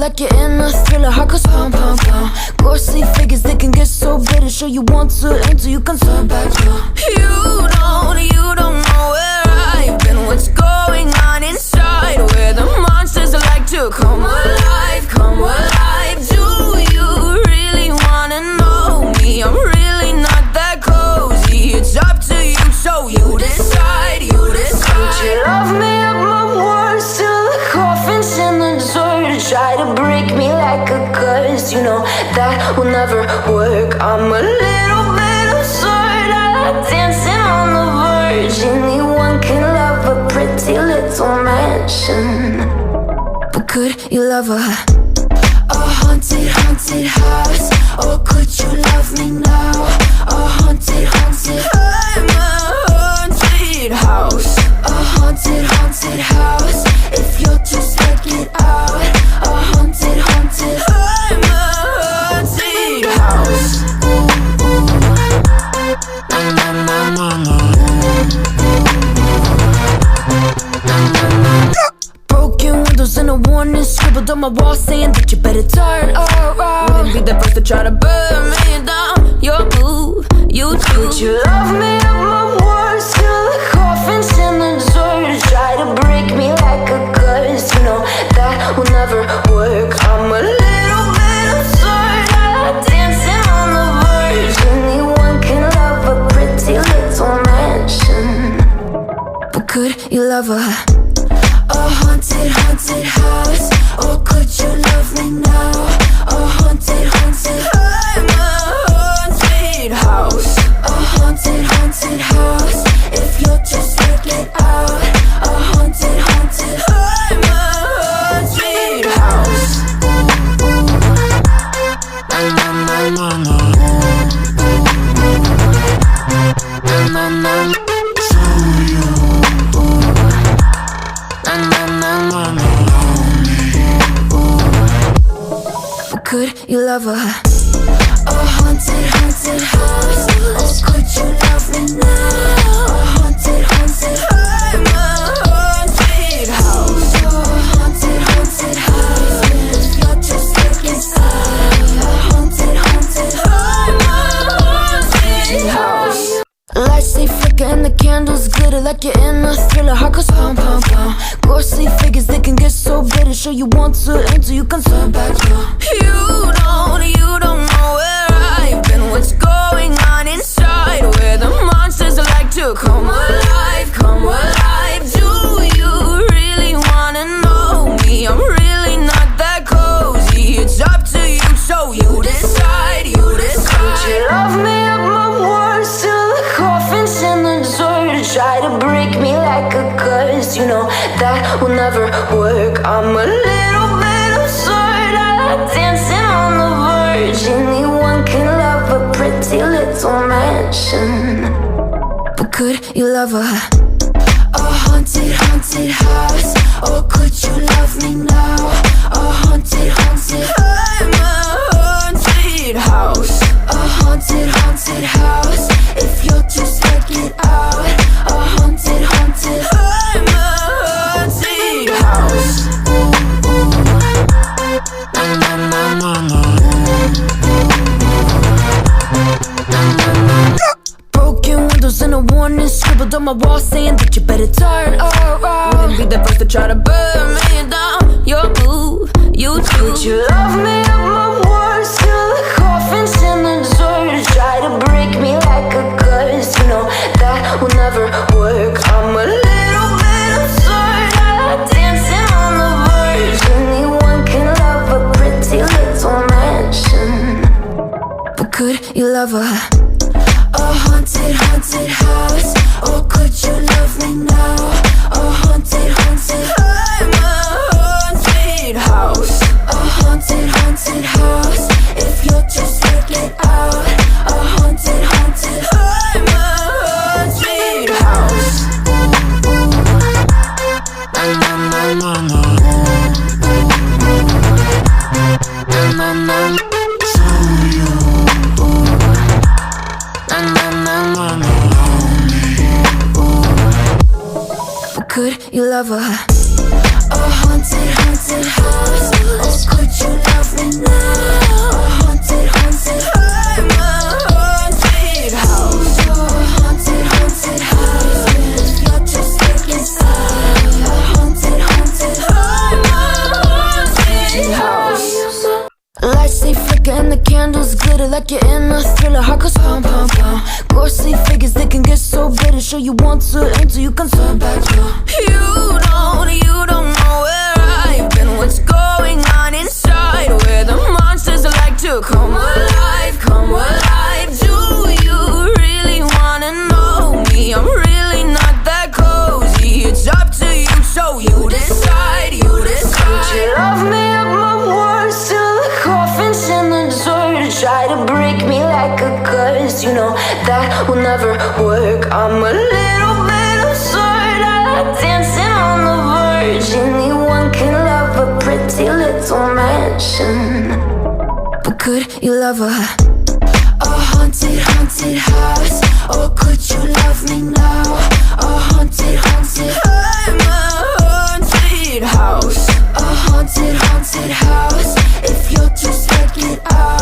like you're in a thriller. Heart goes pound, pound, pound. Ghostly figures, they can get so bitter. Sure you want to aim till you can turn back now. You don't know where I've been. What's going on inside, where the monsters like to come alive, come alive. Do you really wanna know me? I'm really not that cozy. It's up to you, so you decide, you decide. Would you love me at my worst, till the coffin's in the dirt? Try to break me like a curse, you know that will never work. I'm a little bit absurd, I like dancing on the verge. Anyone can love a pretty little mansion, but could you love a haunted, haunted house? Or could you love me now? A haunted, haunted, I'm a haunted house. A haunted, haunted house. If you're just check it out. A haunted, haunted, I'm a haunted house. Broken windows and a warning scribbled on my wall saying that you better turn around. Wouldn't be the first to try to burn me down. Your move, you do. Would you love me at my worst, till the coffin's in the dirt? Try to break me like a curse, you know that will never work. I'm a little bit absurd, I like dancing on the verge. Anyone can love a pretty little mansion, but could you love a haunted, haunted house? Or could you love me now? A haunted, haunted, I'm a haunted house. A haunted, haunted house. If you'll just check it out. A haunted, haunted, I'm a haunted house. Could you love a haunted, haunted house? Or could you love me now? A haunted, haunted, I'm a haunted house. A haunted, haunted house. If you're just looking inside. A haunted, haunted, I'm a haunted house. Lights they flicker and the candles glitter like you're in a thriller. Heart goes pound, pound, pound. Ghostly figures, they can get so bitter. Sure you want to aim till you can turn back now. You don't know where I've been. What's going on inside, where the monsters like to come alive, come alive. Do you really wanna know me? I'm really not that cozy. It's up to you, so you decide, you decide. Would you love me at my worst, till the coffin's in the dirt? Try to break me like a curse, you know that will never work. I'm a little bit absurd, I like dancing on the verge. Anyone can love a pretty little mansion, but could you love a haunted, haunted house? Or could you love me now? A haunted, haunted, I'm a haunted house. A haunted, haunted house. If you'll just check it out. A haunted, haunted, I'm a haunted house. Broken windows and a warning scribbled on my wall saying that you better turn around. Wouldn't be the first to try to burn me down. Your move, you do. Would you love me at my worst, till the coffin's in the dirt? Try to break me like a curse, you know that will never work. I'm a little bit absurd, I like dancing on the verge. Anyone can love a pretty little mansion, but could you love a haunted, haunted house? Or could you love me now? A haunted, haunted, I'm a haunted house. A haunted, haunted house. If you'll just check it out. A haunted, haunted, I'm a haunted house. Could you love a haunted, haunted house? Or could you you love me now? A haunted, haunted, I'm a haunted house. A haunted, haunted house. If you're just stuck inside. A haunted, haunted, I'm a haunted house. Lights they flicker and the candles glitter like you're in a thriller. Heart goes pound, pound, pound. Ghostly figures, they can get so bitter. Sure you want to enter, you can turn back now. You don't know where I've been. What's going on inside? Where the monsters like to come alive, come alive. Do you really wanna know me? I'm really not that cozy. It's up to you, so you decide, you decide. Would you love me at my worst till the coffin's in the dirt? Try to break me like a curse, you know that will never work. I'm a little bit absurd, I like dancing on the verge. Anyone can love a pretty little mansion, but could you love a haunted, haunted house? Or could you love me now? A haunted, haunted, I'm a haunted house. A haunted, haunted house. If you're just checking out.